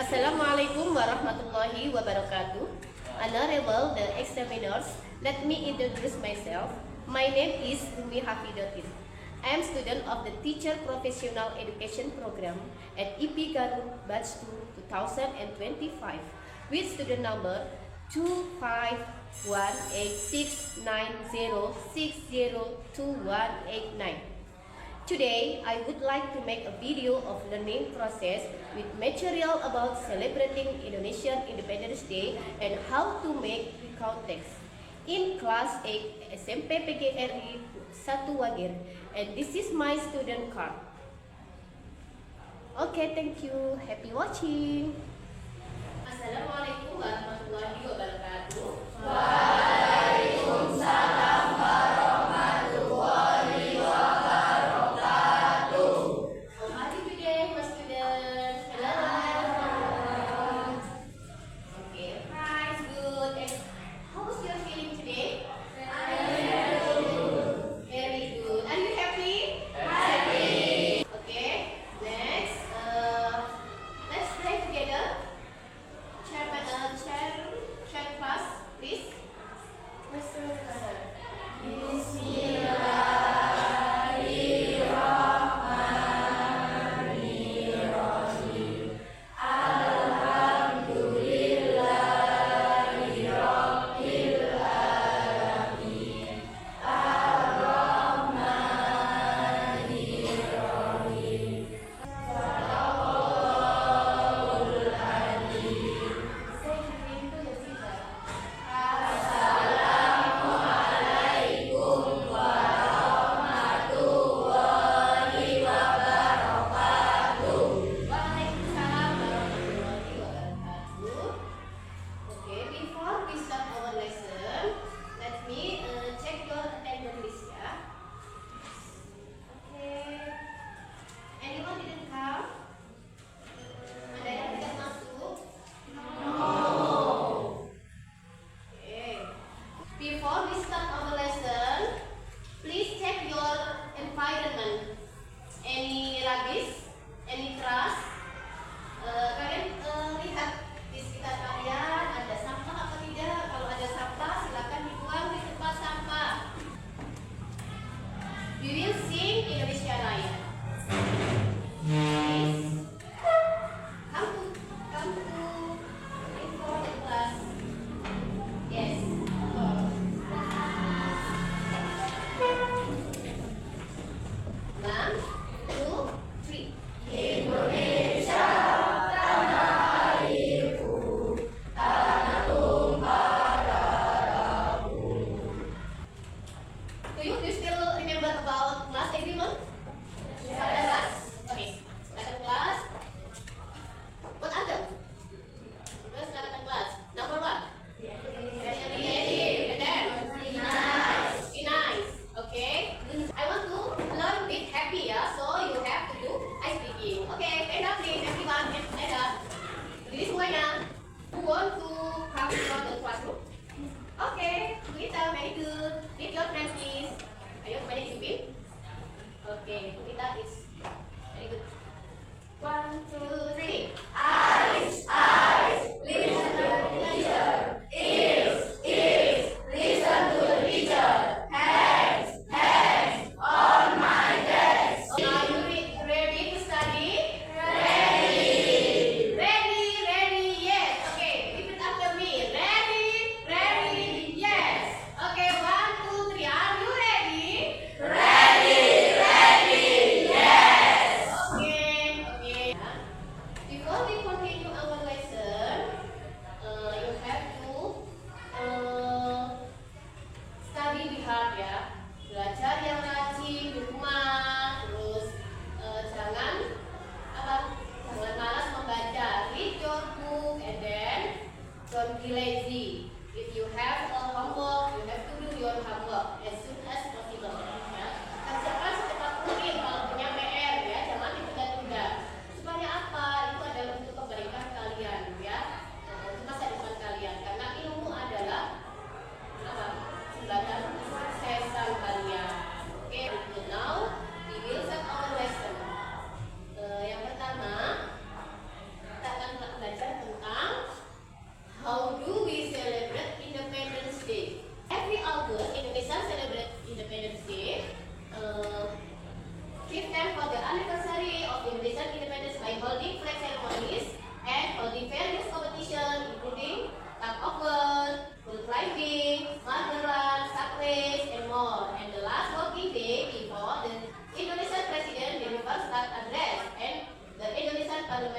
Assalamualaikum warahmatullahi wabarakatuh. Honorable the examiners, let me introduce myself. My name is Umi Hafidatin. I am student of the Teacher Professional Education Program at IP Garut Batch 2 2025 with student number 2518690602189. Today, I would like to make a video of learning process with material about celebrating Indonesian Independence Day and how to make recount text in class 8 SMP PGRI 1 Wagir, and this is my student card. Okay, thank you. Happy watching. Assalamualaikum warahmatullahi wabarakatuh. Waalaikumsalam warahmatullahi wabarakatuh. How are you today, my students? Hello. Okay, nice, good. And how was your feeling today? Very good. Are you happy? Happy. Okay. Next, let's pray together. Share class, please.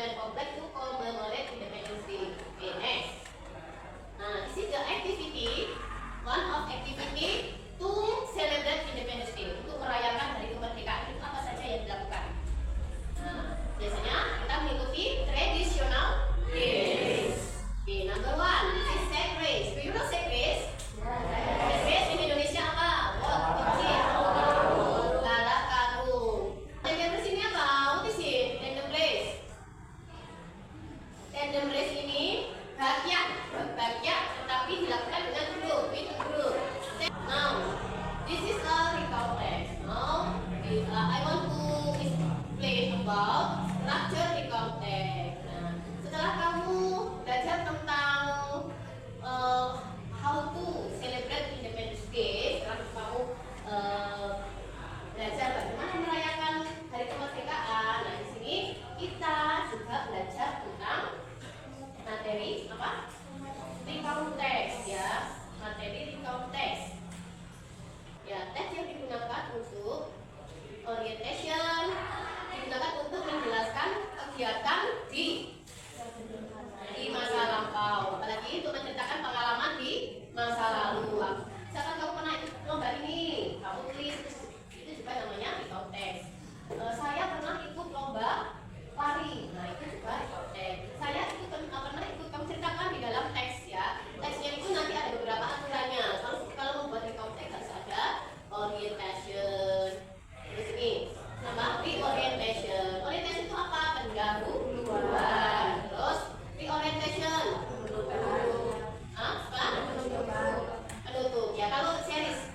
Parliament Complex to commemorate Independence Day. Okay, next. This is the activity, one of activity to celebrate Independence Day, untuk merayakan hari kemerdekaan. Itu apa saja yang dilakukan? Biasanya kita mengikuti traditional games. Okay, number one, this is sack race. Do you know sack race? Sack race in Indonesia apa? What is it? Balap karung. Random race ini apa? What is it? Random race. Random race ini bagian, tetapi dilakukan dengan grup, itu grup. Now, this is a recount text. Now, I want to explain about structure recount text. Nah, setelah kamu belajar tentang how to celebrate Independence Day, setelah kamu belajar bagaimana merayakan hari kemerdekaan. Nah, di sini kita juga belajar tentang materi apa? Recount text ya, materi recount text. Ya, teks yang digunakan untuk orientation, digunakan untuk menjelaskan kegiatan di masa lampau, apalagi untuk menceritakan pengalaman di masa lalu. Misalkan kamu pernah ikut lomba ini, kamu tulis, itu juga namanya recount text. Saya pernah ikut lomba lari, nah itu juga recount text. Saya pernah ikut, kamu ceritakan di dalam teks ya. Teksnya itu nanti ada beberapa aturannya. Kalau membuat recount text harus ada orientation. Terus ini nama reorientation. Orientation itu apa? Pendahuluan. Terus reorientation. Penutup. Ya, kalau series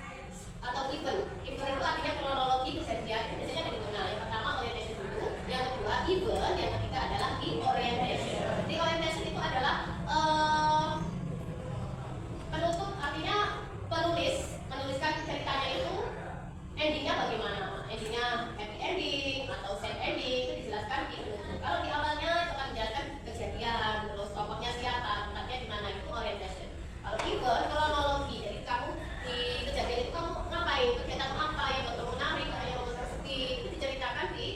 atau event itu artinya kronologi kejadian. Biasanya ada dua. Yang pertama orientation dulu, yang kedua event, yang ketiga adalah reorientation. Reorientation itu adalah penutup, artinya menuliskan ceritanya itu endingnya bagaimana. Endingnya happy ending atau sad ending itu dijelaskan di penutup. Kalau di awalnya itu akan menjelaskan kejadian, terus tokohnya siapa, tempatnya di mana, itu orientation. Kalau event, kronologi, jadi kamu di kejadian itu kamu ngapain, kegiatan apa, yang betul menarik, yang sedih, itu diceritakan di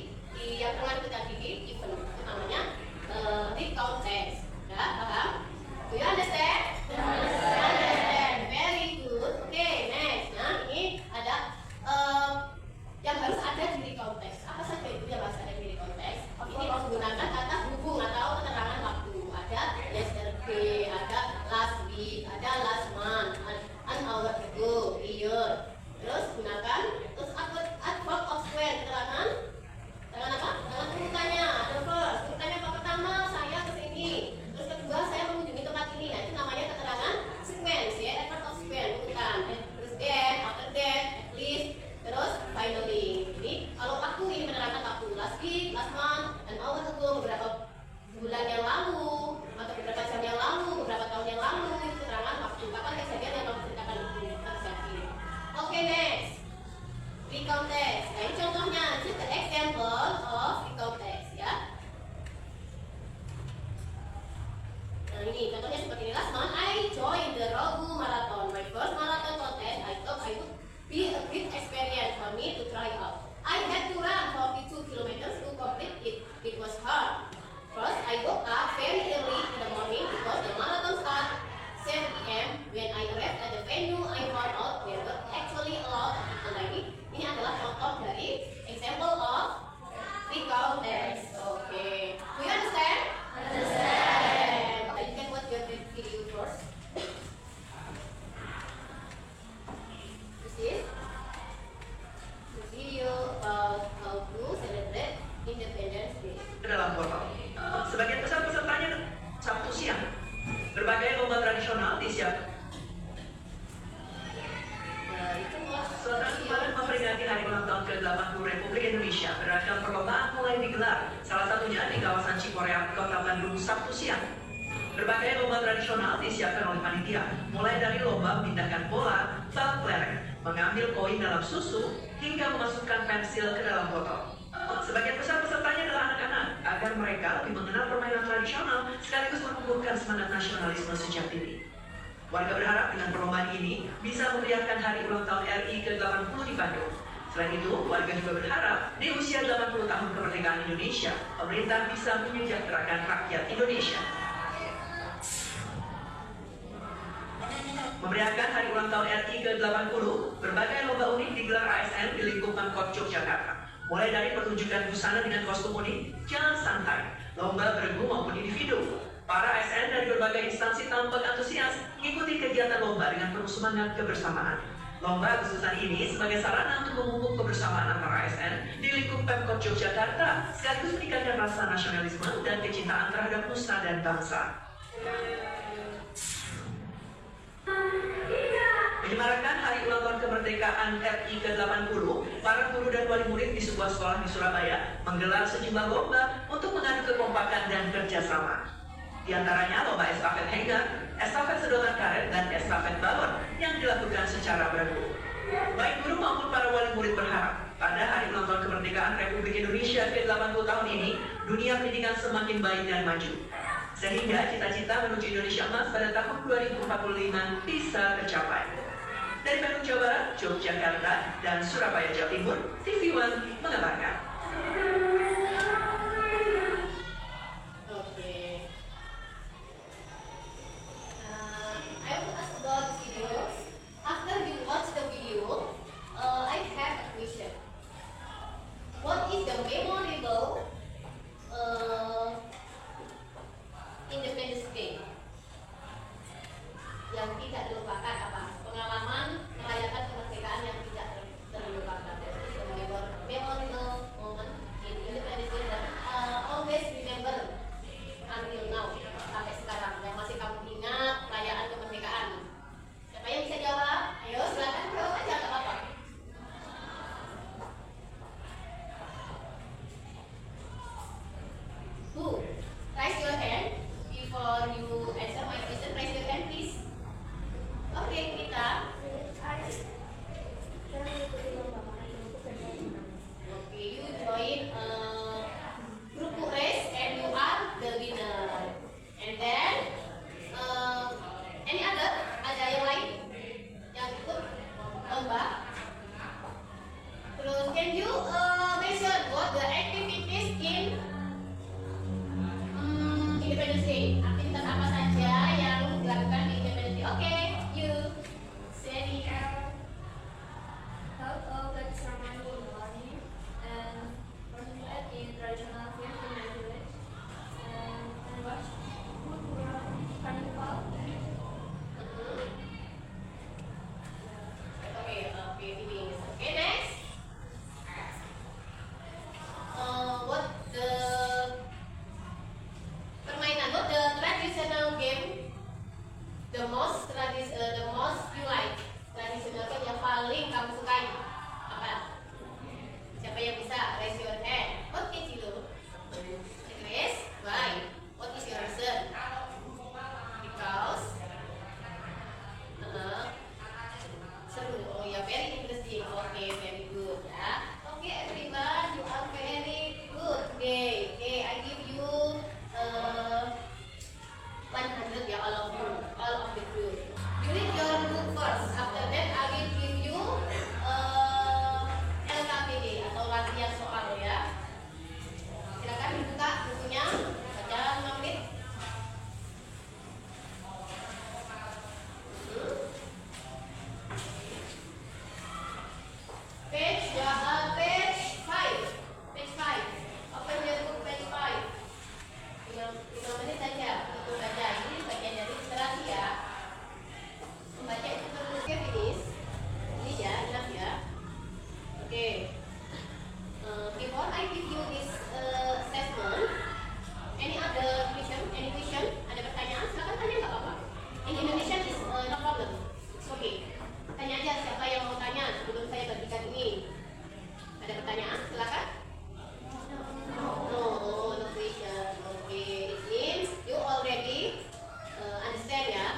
yang tengah itu tadi di event. Itu namanya recount text. Ya, paham? Do you understand? Understand. Very good. Okay, next. Nah, ini ada yang harus ada di recount text. Apa saja itu yang harus ada di recount text? Ini menggunakan kata hubung atau keterangan waktu. Ada yesterday, ada last week, ada last month, an hour ago, year. Terus gunakan adverb of where, keterangan apa? Dengan urutannya. Ada first, urutannya apa? Pertama saya kesini, terus kedua saya mengunjungi tempat ini. Nah, itu namanya keterangan sequence ya, adverb of sequence, urutan. Terus then, after that, at least, terus finally. Jadi kalau waktu ini menerangkan waktu last week, last month, an hour ago, beberapa bulan yang lalu, atau beberapa jam yang lalu, beberapa tahun yang lalu, itu keterangan waktu. Kapan kejadian yang kamu ceritakan itu terjadi. Oke, next. Recount text. Nah, ini contohnya, just the example of recount text ya. Nah, ini contohnya seperti ini. Last month I joined the Rogu Marathon. My first marathon contest. I thought I would be a great experience for me to try out. I had to run 42 kilometers to complete it. It was hard. First, I woke up very early in the morning because the marathon started 7 p.m. When I arrived at the venue, I found out there were actually a lot of people like me. Ini adalah contoh dari example of recount text. Okay. Do you understand? Understand. You can watch your video first. This is the video about how to celebrate Independence Day. Dalam portal. Sebagian besar pesertanya Sabtu siang. Berbagai lomba tradisional disiapkan. Saudara kemarin memperingati hari ulang tahun ke-80 Republik Indonesia, beragam perlombaan mulai digelar. Salah satunya di kawasan Cikorea, Kota Bandung, Sabtu siang. Berbagai lomba tradisional disiapkan oleh panitia, mulai dari lomba memindahkan bola, bal kelereng, mengambil koin dalam susu, hingga memasukkan pensil ke dalam botol. Sebagian besar pesertanya adalah anak-anak, agar mereka lebih mengenal permainan tradisional sekaligus menumbuhkan semangat nasionalisme sejak dini. Warga berharap dengan perlombaan ini bisa memeriahkan hari ulang tahun RI ke-80 di Bandung. Selain itu, warga juga berharap di usia 80 tahun kemerdekaan Indonesia, pemerintah bisa menyejahterakan rakyat Indonesia. Memeriahkan hari ulang tahun RI ke-80, berbagai lomba unik digelar ASN di lingkup Pemkot Yogyakarta. Mulai dari pertunjukan busana dengan kostum unik, jalan santai, lomba beregu maupun individu. Para ASN dari berbagai instansi tampak antusias mengikuti kegiatan lomba dengan penuh semangat kebersamaan. Lomba Agustusan ini sebagai sarana untuk memupuk kebersamaan antara ASN di lingkup Pemkot Yogyakarta, sekaligus meningkatkan rasa nasionalisme dan kecintaan terhadap nusa dan bangsa. Menyemarakan hari ulang tahun kemerdekaan RI ke-80, para guru dan wali murid di sebuah sekolah di Surabaya menggelar sejumlah lomba untuk mengadu kekompakan dan kerjasama. Di antaranya lomba estafet hanger, estafet sedotan karet, dan estafet balon yang dilakukan secara beregu. Baik guru maupun para wali murid berharap pada hari ulang tahun kemerdekaan Republik Indonesia ke-80 tahun ini, dunia pendidikan semakin baik dan maju. Sehingga cita-cita menuju Indonesia Emas pada tahun 2045 bisa tercapai. Dari Bandung, Jawa Barat, Yogyakarta, dan Surabaya, Jawa Timur, TV One mengabarkan. I want to ask about this video. After you watch the video, I have a question. What is the memorable Independence Day? Yang tidak dilupakan apa? Pengalaman merayakan kemerdekaan yang tidak terlupakan. The memorable moment in Independence Day that always remember until now, sampai sekarang yang masih kamu ingat perayaan kemerdekaan. Siapa yang bisa jawab? Ayo silakan jawab aja, nggak apa-apa. Who? Raise your hand before you answer my question. Raise your hand, please. Okay, Kita. Okay, you join group race and you are the winner. And then any other? Ada yang lain yang ikut lomba? Terus can you mention what the activities in Independence Day? Aktivitas apa saja yang dilakukan di Independence Day? Oke, you Sally. Help flag ceremony in the morning and participate in traditional games in my village and watch carnival. Okay, finish. Okay, next. What the permainan? What the traditional game? The most you like? Traditional game yang paling kamu sukai apa? Siapa yang bisa? Raise your hand. Oke, Cilo. Chris, why? What is your reason? Because seru. Oh ya, very interesting. Okay, very good ya. Okay, everyone, you are very good. Okay, I give you 100 ya, all of the group. You read your book first. After that, I will give you LKPD atau latihan soal ya. Silakan dibuka bukunya. Baca 5 menit. Page 5. Page 5. Open your book page 5. 5 menit saja untuk baca. Ini bagian dari literasi ya. Membaca itu perlu finish. Ini ya, enough ya. Oke. Before I give you this assessment, any other question? Any question? Ada pertanyaan? Silakan tanya, nggak apa-apa. In Indonesian is no problem. It's okay. Tanya aja siapa yang mau tanya sebelum saya bagikan ini. Ada pertanyaan? Silakan. No question. Okay, it means you already understand ya.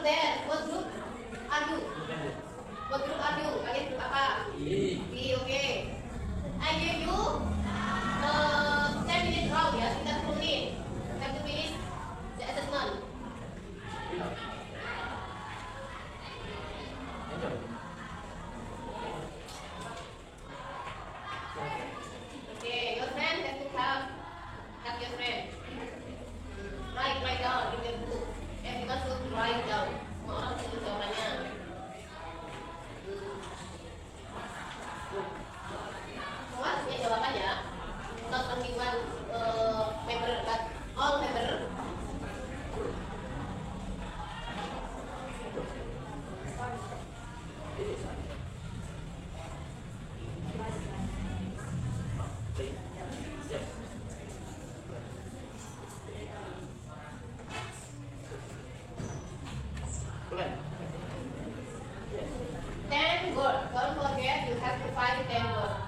there? What group are you? What group are you? Kalian group apa? B, okay. I give you 10 minutes round ya, kita 10 menit. Have to finish the assessment. Okay, your friend have to have your friend. Write down in your book. Everyone should write down. Semua orang tulis jawabannya. Semua punya jawaban ya. Not only one member, but all member. Ten word. Don't forget you have to find 10 word.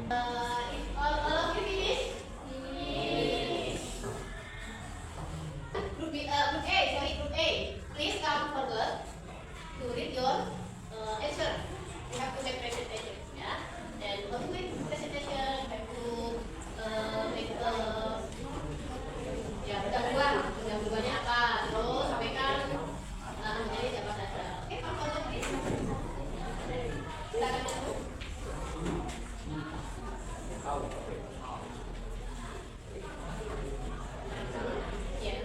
Is all of you finish? Finish. Group A. Please come forward to read your answer. You have to make presentation, ya. And how to make presentation? Have to make ya benda-bendanya apa? Terus sampaikan menjadi siapa saja. Oke, come forward please. Silakan masuk. Yeah.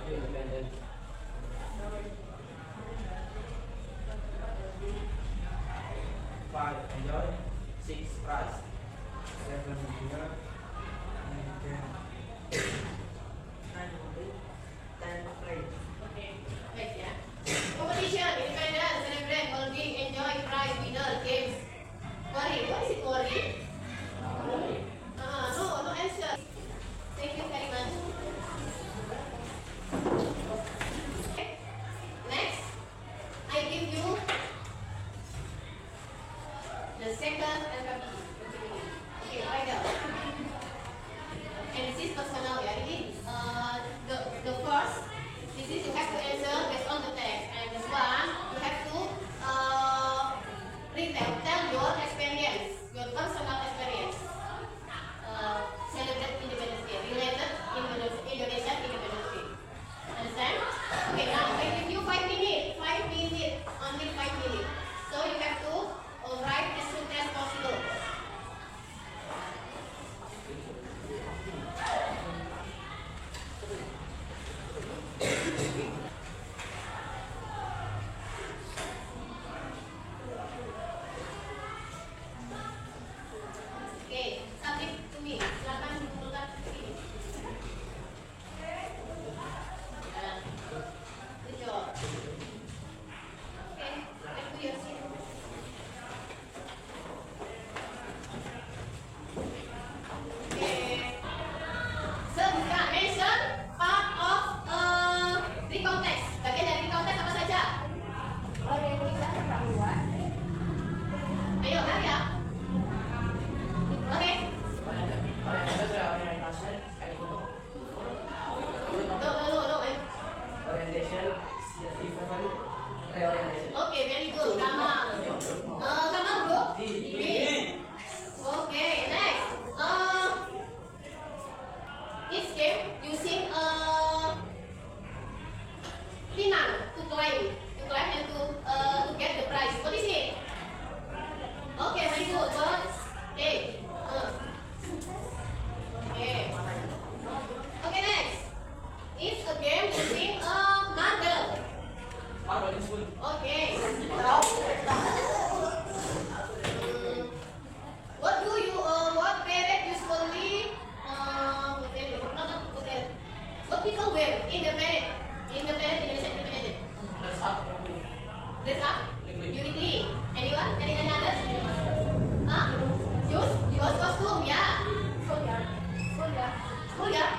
independent. 5. Enjoy. 6. Prize. 7 here, 9, 10. 9 complete, 10 play. Okay, baik ya. Competition, independent, celebrate, holding, enjoy, prize, winner, games. Worry, what is it worry? No answer. Thank you very much. Okay. Next, I give you the second alphabet. Okay, write down. And this is personal, ya. Ini the first. This is you have to answer based on the text, and this one you have to tell your experience, your personal experience. Celebrate Independence Day, related Indonesian Independence Day. Understand? Okay, now I give you 5 minutes. 5 minutes, only 5 minutes. So you have to write as soon as possible. Okay, submit to me. Silakan dikumpulkan ke sini. Good job. Okay, back to your seat. Okay. Sebutan mention part of recontest. Bagian dari recontest apa saja? Ayo, hurry up. Okay. No. Orientation, event, reorientation. Okay, very good. Come on. Come on, bro. Okay, next. Each game using pinang to climb and to get the prize. What is it? Okay, very good. What? Okay. Okay, next. It's a game using a marble. Marble is full. Okay. What parrot usually, what people wear in the parrot? Indonesian independent. Dress up. Dress up? Uniquely. Anyone? Any others? Huh? Use costume, yeah. School, yeah?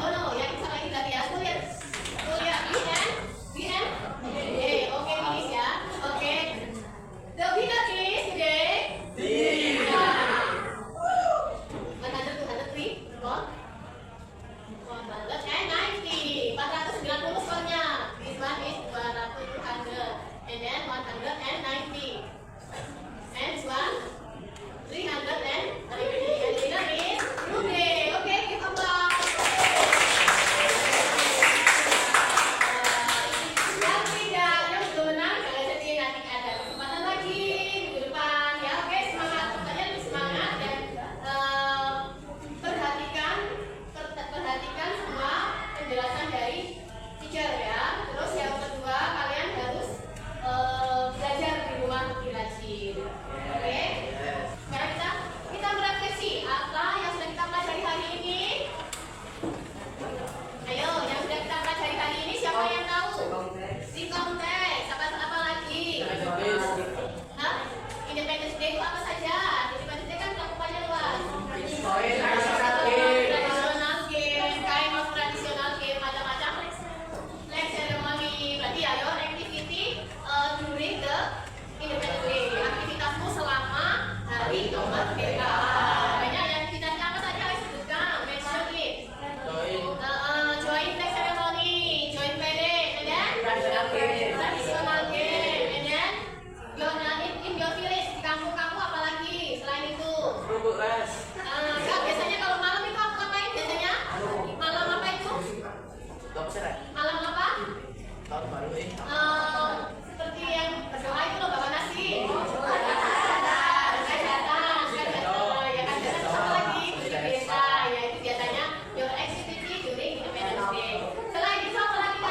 No, yang sama ini lagi ya. School, ya. BN? Okay, finish ya. Okay. The winner is today. 100, 203, 190, 490 skornya. This one is 200, 200, and then 190, and this one 300 and 350. And the winner is Rude. Okay, give applause. Yang tidak, yang belum menang, jangan sedih, nanti ada kesempatan lagi minggu depan ya. Oke, semangat, pokoknya lebih semangat dan perhatikan semua penjelasan dari teacher ya. Terus yang kedua, kalian harus belajar di rumah lebih rajin. Oke? Sekarang kita merefleksi apa yang sudah kita pelajari hari ini. Ayo, yang sudah kita pelajari hari ini siapa yang tahu? Si konteks, apa lagi? Hah? Independence Day itu apa saja? Independence Day kan cakupannya luas. Traditional game, kind of traditional game, macam-macam. Flag ceremony, berarti ya your activity during the Independence Day. Aktivitasmu selama hari kemerdekaan. Banyak yang aktivitasnya apa saja? Ayo sebutkan, mention it. Join flag ceremony, join parade, and then traditional game, and then in your village, di kampung kamu apa lagi selain itu? Rubuk les. Kak, biasanya kalau malam itu aku ngapain biasanya? Malam apa itu? Malam apa? Tahun baru ini. Seperti yang berdoa itu loh, bawa nasi. Ya kan, apa lagi? Beli desa, ya itu biasanya your activity during Independence Day. Selain itu apa lagi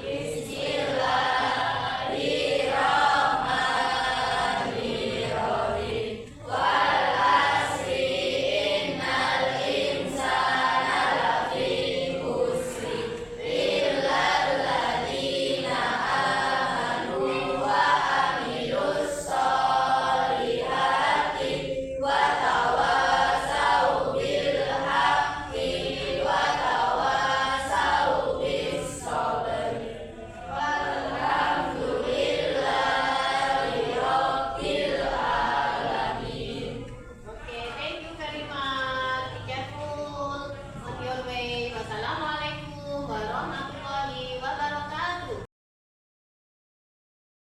is